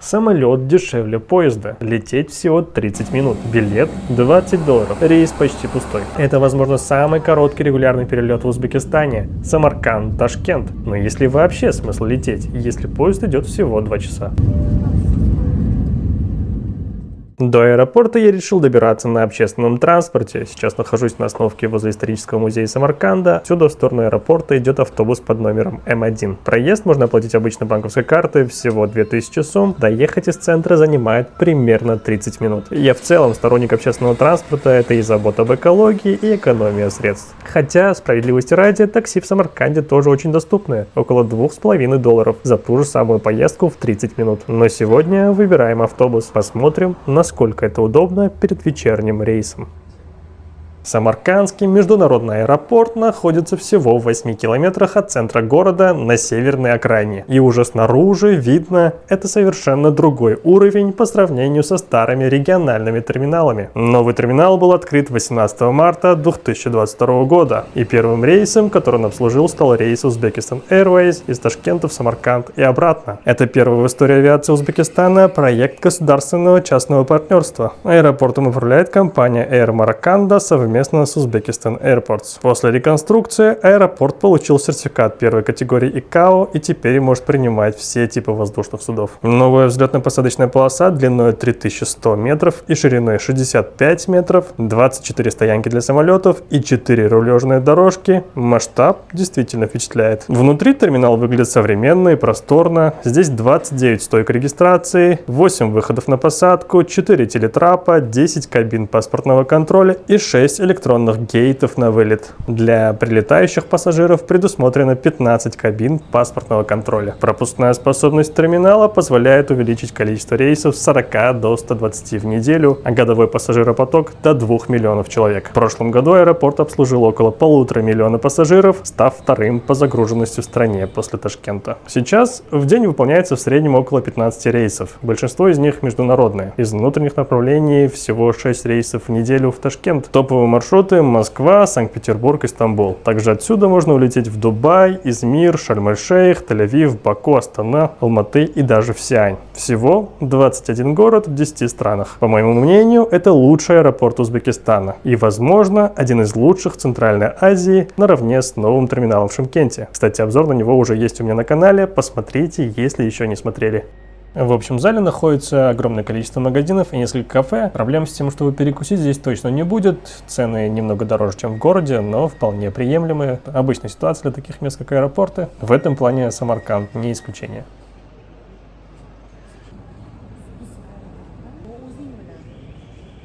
Самолет дешевле поезда. Лететь всего 30 минут. Билет $20. Рейс почти пустой. Это, возможно, самый короткий регулярный перелет в Узбекистане. Самарканд, Ташкент. Но есть ли вообще смысл лететь, если поезд идет всего 2 часа? До аэропорта я решил добираться на общественном транспорте. Сейчас нахожусь на остановке возле исторического музея Самарканда. Отсюда в сторону аэропорта идет автобус под номером М1. Проезд можно оплатить обычной банковской картой, всего 2000 сум. Доехать из центра занимает примерно 30 минут. Я в целом сторонник общественного транспорта, это и забота об экологии, и экономия средств. Хотя, справедливости ради, такси в Самарканде тоже очень доступное. Около $2,5 за ту же самую поездку в 30 минут. Но сегодня выбираем автобус. Посмотрим, насколько это удобно перед вечерним рейсом. Самаркандский международный аэропорт находится всего в 8 километрах от центра города на северной окраине. И уже снаружи видно, это совершенно другой уровень по сравнению со старыми региональными терминалами. Новый терминал был открыт 18 марта 2022 года. И первым рейсом, который он обслужил, стал рейс Uzbekistan Airways из Ташкента в Самарканд и обратно. Это первый в истории авиации Узбекистана проект государственного частного партнерства. Аэропортом управляет компания Air Maracanda совместно с Uzbekistan Airports. После реконструкции аэропорт получил сертификат первой категории ИКАО и теперь может принимать все типы воздушных судов. Новая взлетно-посадочная полоса длиной 3100 метров и шириной 65 метров, 24 стоянки для самолетов и 4 рулежные дорожки. Масштаб действительно впечатляет. Внутри терминал выглядит современно и просторно. Здесь 29 стойк регистрации, 8 выходов на посадку, 4 телетрапа, 10 кабин паспортного контроля и 6 электронных гейтов на вылет. Для прилетающих пассажиров предусмотрено 15 кабин паспортного контроля. Пропускная способность терминала позволяет увеличить количество рейсов с 40 до 120 в неделю, а годовой пассажиропоток до 2 миллионов человек. В прошлом году аэропорт обслужил около 1,5 миллиона пассажиров, став вторым по загруженности в стране после Ташкента. Сейчас в день выполняется в среднем около 15 рейсов. Большинство из них международные. Из внутренних направлений всего 6 рейсов в неделю в Ташкент. Топовые маршруты: Москва, Санкт-Петербург и Стамбул. Также отсюда можно улететь в Дубай, Измир, Шарм-эль-Шейх, Тель-Авив, Баку, Астана, Алматы и даже в Сиань. Всего 21 город в 10 странах. По моему мнению, это лучший аэропорт Узбекистана и, возможно, один из лучших в Центральной Азии наравне с новым терминалом в Шымкенте. Кстати, обзор на него уже есть у меня на канале, посмотрите, если еще не смотрели. В общем зале находится огромное количество магазинов и несколько кафе. Проблем с тем, чтобы перекусить, здесь точно не будет. Цены немного дороже, чем в городе, но вполне приемлемые. Обычная ситуация для таких мест, как аэропорты. В этом плане Самарканд не исключение.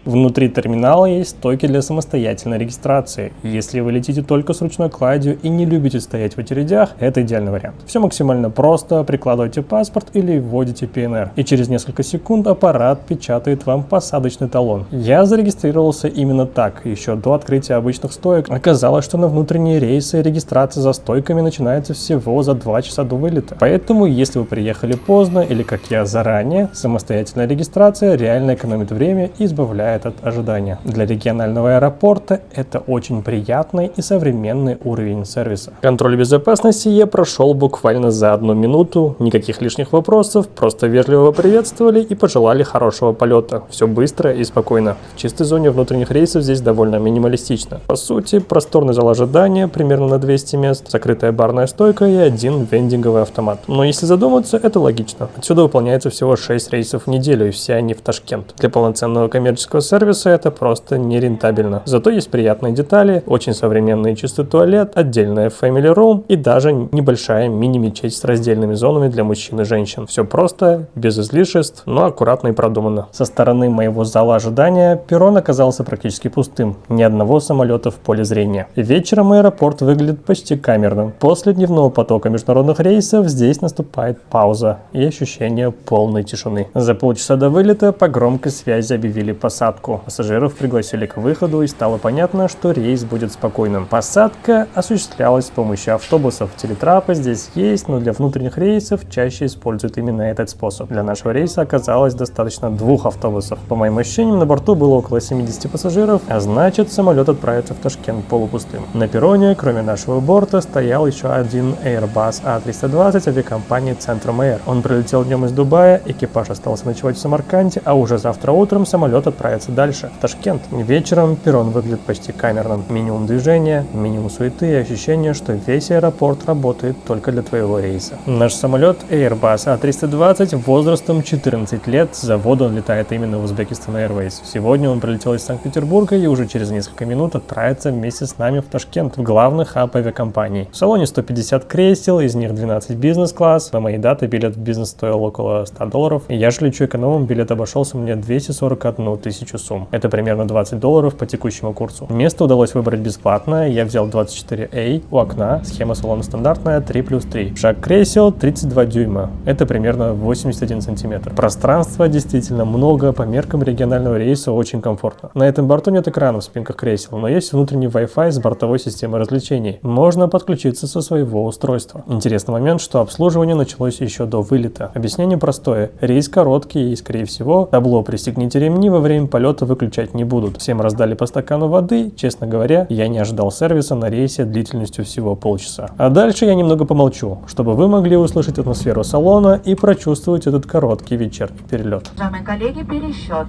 Внутри терминала есть стойки для самостоятельной регистрации. Если вы летите только с ручной кладью и не любите стоять в очередях, это идеальный вариант. Все максимально просто, прикладываете паспорт или вводите ПНР. И через несколько секунд аппарат печатает вам посадочный талон. Я зарегистрировался именно так, еще до открытия обычных стоек. Оказалось, что на внутренние рейсы регистрация за стойками начинается всего за 2 часа до вылета. Поэтому, если вы приехали поздно или, как я, заранее, самостоятельная регистрация реально экономит время и избавляет от ожидания. Для регионального аэропорта это очень приятный и современный уровень сервиса. Контроль безопасности я прошел буквально за 1 минуту. Никаких лишних вопросов, просто вежливо приветствовали и пожелали хорошего полета. Все быстро и спокойно. В чистой зоне внутренних рейсов здесь довольно минималистично. По сути, просторный зал ожидания, примерно на 200 мест, закрытая барная стойка и 1 вендинговый автомат. Но если задуматься, это логично. Отсюда выполняется всего 6 рейсов в неделю, и все они в Ташкент. Для полноценного коммерческого сервиса это просто нерентабельно. Зато есть приятные детали, очень современный чистый туалет, отдельная family room и даже небольшая мини-мечеть с раздельными зонами для мужчин и женщин. Все просто, без излишеств, но аккуратно и продуманно. Со стороны моего зала ожидания перрон оказался практически пустым. Ни одного самолета в поле зрения. Вечером аэропорт выглядит почти камерным. После дневного потока международных рейсов здесь наступает пауза и ощущение полной тишины. За полчаса до вылета по громкой связи объявили посадку. посадку. Пассажиров пригласили к выходу, и стало понятно, что рейс будет спокойным. Посадка осуществлялась с помощью автобусов. Телетрапы здесь есть, но для внутренних рейсов чаще используют именно этот способ. Для нашего рейса оказалось достаточно 2 автобусов. По моим ощущениям, на борту было около 70 пассажиров, а значит, самолет отправится в Ташкент полупустым. На перроне, кроме нашего борта, стоял еще один Airbus A320 авиакомпании Centrum Air. Он прилетел днем из Дубая, экипаж остался ночевать в Самарканде, а уже завтра утром самолет отправится дальше, в Ташкент. Вечером перрон выглядит почти камерным. Минимум движения, минимум суеты и ощущение, что весь аэропорт работает только для твоего рейса. Наш самолет Airbus A320 возрастом 14 лет. С завода он летает именно в Uzbekistan Airways. Сегодня он прилетел из Санкт-Петербурга и уже через несколько минут отправится вместе с нами в Ташкент, в главный хаб авиакомпании. В салоне 150 кресел, из них 12 бизнес-класс. На мои даты билет в бизнес стоил около $100, и я же лечу экономом, билет обошелся мне 241 тысячу сумм. Это примерно $20 по текущему курсу. Место удалось выбрать бесплатно, я взял 24A у окна, схема салона стандартная 3+3. Шаг кресел 32 дюйма, это примерно 81 сантиметр. Пространства действительно много, по меркам регионального рейса очень комфортно. На этом борту нет экранов в спинках кресел, но есть внутренний Wi-Fi с бортовой системой развлечений. Можно подключиться со своего устройства. Интересный момент, что обслуживание началось еще до вылета. Объяснение простое. Рейс короткий и, скорее всего, табло «Пристегните ремни» во время полета выключать не будут. Всем раздали по стакану воды. Честно говоря, я не ожидал сервиса на рейсе длительностью всего полчаса. А дальше я немного помолчу, чтобы вы могли услышать атмосферу салона и прочувствовать этот короткий вечерний перелет. Уважаемые коллеги, пересчет.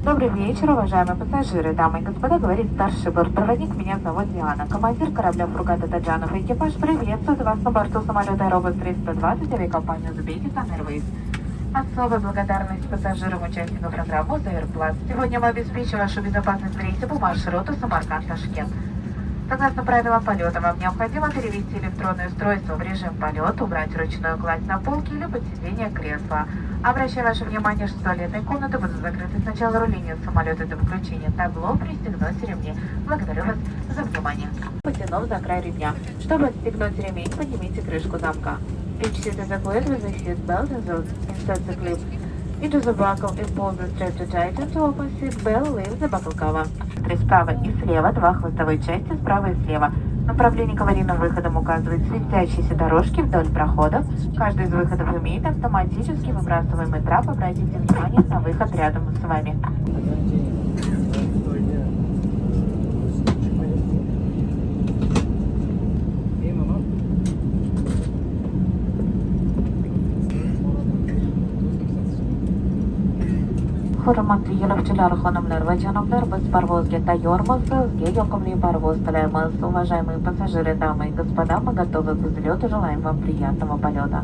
Добрый вечер, уважаемые пассажиры, дамы и господа, говорит старший бортпроводник, меня зовут Диана. Командир корабля Фургат Таджанов и экипаж приветствует вас на борту самолета Airbus 320 авиакомпании Uzbekistan Airways. Особая благодарность пассажирам, участникам программы Airplus. Сегодня мы обеспечим вашу безопасность в рейсе по маршруту Самарканд-Ташкент. Согласно правилам полета, вам необходимо перевести электронное устройство в режим полета, убрать ручную кладь на полке или под сиденье кресла. Обращаю ваше внимание, что туалетные комнаты будут закрыты с начала руления самолета до включения табло «Пристегнуть ремни». Благодарю вас за внимание. Потянув за край ремня. Чтобы отстегнуть ремень, поднимите крышку замка. Each seat is equipped with a seat belt and insert the clip into the buckle and pull the strap to tighten. To open seat belt, leave the buckle cover. Справа и слева, 2 хвостовые части, справа и слева. Направление к аварийным выходам указывает светящиеся дорожки вдоль проходов. Каждый из выходов имеет автоматически выбрасываемый трап. Обратите внимание на выход рядом с вами. Hurmatli yo'lovchilar, xonimlar va janoblar, biz parvozga tayyormiz. Sizga yoqimli parvoz tilaymiz. Уважаемые пассажиры, дамы и господа, мы готовы к взлету. Желаем вам приятного полета.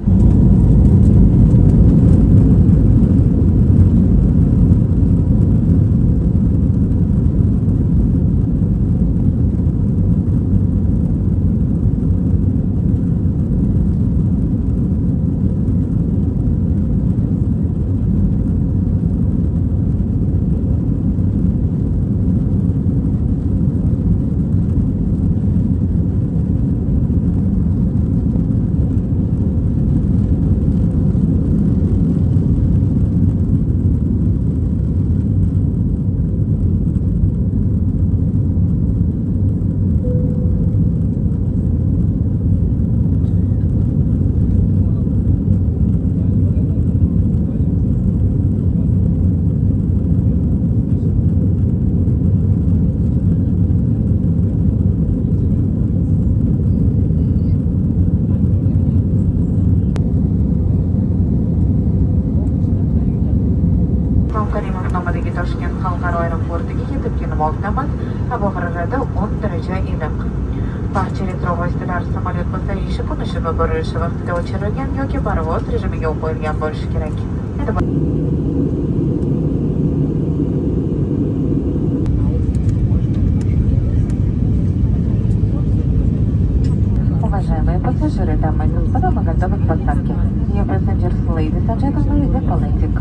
Karimov nomidagi Toshkent xalqaro aeroportiga yetib kelmoqdamiz. Havo harorati 10 daraja iliq. Barcha elektron vositalar samolyot pasayishi, qo'nishi va burilishi vaqtida o'chirilgan yoki parvoz rejimiga qo'yilgan bo'lishi kerak. Уважаемые пассажиры, дамы и господа, мы готовы к посадке. Dear passengers, ladies and gentlemen, the politic.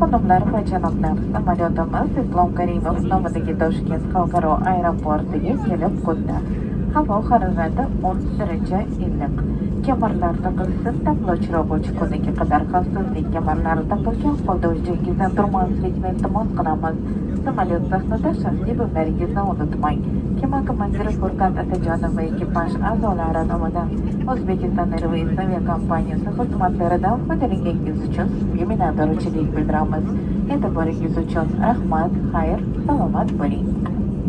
Hanımlar ve canımlar, samolyotimiz Islom Karimov nomidagi Toshkent xalqaro aeroportiga kelib qo'ndi. Havo harorati 10 daraja iliq. Kemirlar taqilsin, tablochiroqchi kunga qadar xavfsizlik kemirlari taqilgan holda o'zingizdan turmaslikni iltimos qilamiz. Samolyot sahnida shaxsiy buyumlaringizni unutmang. Kema komandiri Furqat Atajonov va ekipaj a'zolari nomidan O'zbekiston Airways aviakompaniyasi xizmatlaridan foydalanganingiz uchun sizga minnatdorchilik bildiramiz. E'tiboringiz uchun rahmat, xayr, salomat bo'ling.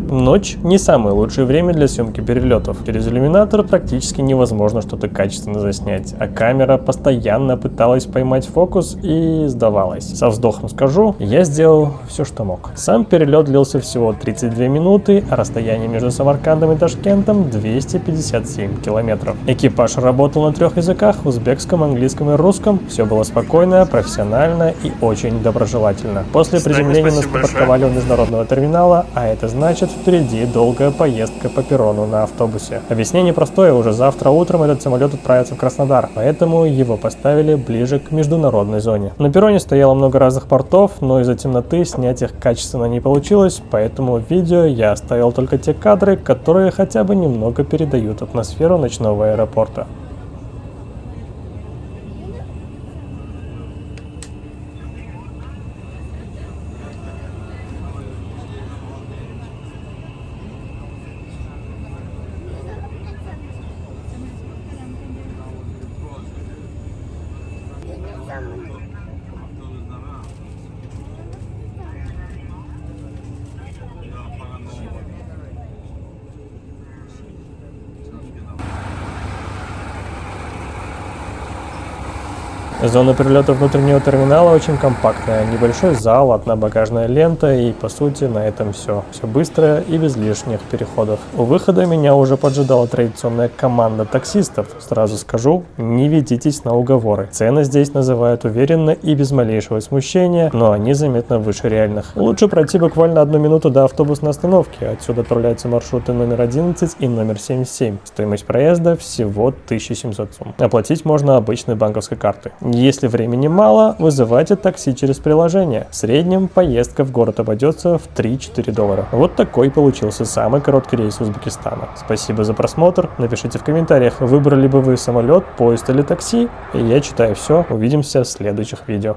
Ночь не самое лучшее время для съемки перелетов. Через иллюминатор практически невозможно что-то качественно заснять, а камера постоянно пыталась поймать фокус и сдавалась. Со вздохом скажу, я сделал все, что мог. Сам перелет длился всего 32 минуты, а расстояние между Самаркандом и Ташкентом 257 километров. Экипаж работал на 3 языках: узбекском, английском и русском. Все было спокойно, профессионально и очень доброжелательно. После приземления нас припарковали у международного терминала, а это значит, впереди долгая поездка по перрону на автобусе. Объяснение простое: уже завтра утром этот самолет отправится в Краснодар, поэтому его поставили ближе к международной зоне. На перроне стояло много разных портов, но из-за темноты снять их качественно не получилось, поэтому в видео я оставил только те кадры, которые хотя бы немного передают атмосферу ночного аэропорта. Зона прилета внутреннего терминала очень компактная. Небольшой зал, одна багажная лента и, по сути, на этом все. Все быстро и без лишних переходов. У выхода меня уже поджидала традиционная команда таксистов. Сразу скажу, не ведитесь на уговоры. Цены здесь называют уверенно и без малейшего смущения, но они заметно выше реальных. Лучше пройти буквально 1 минуту до автобусной остановки. Отсюда отправляются маршруты номер 11 и номер 77. Стоимость проезда всего 1700 сум. Оплатить можно обычной банковской картой. Если времени мало, вызывайте такси через приложение. В среднем поездка в город обойдется в 3-4 доллара. Вот такой получился самый короткий рейс Узбекистана. Спасибо за просмотр. Напишите в комментариях, выбрали бы вы самолет, поезд или такси. И я читаю все. Увидимся в следующих видео.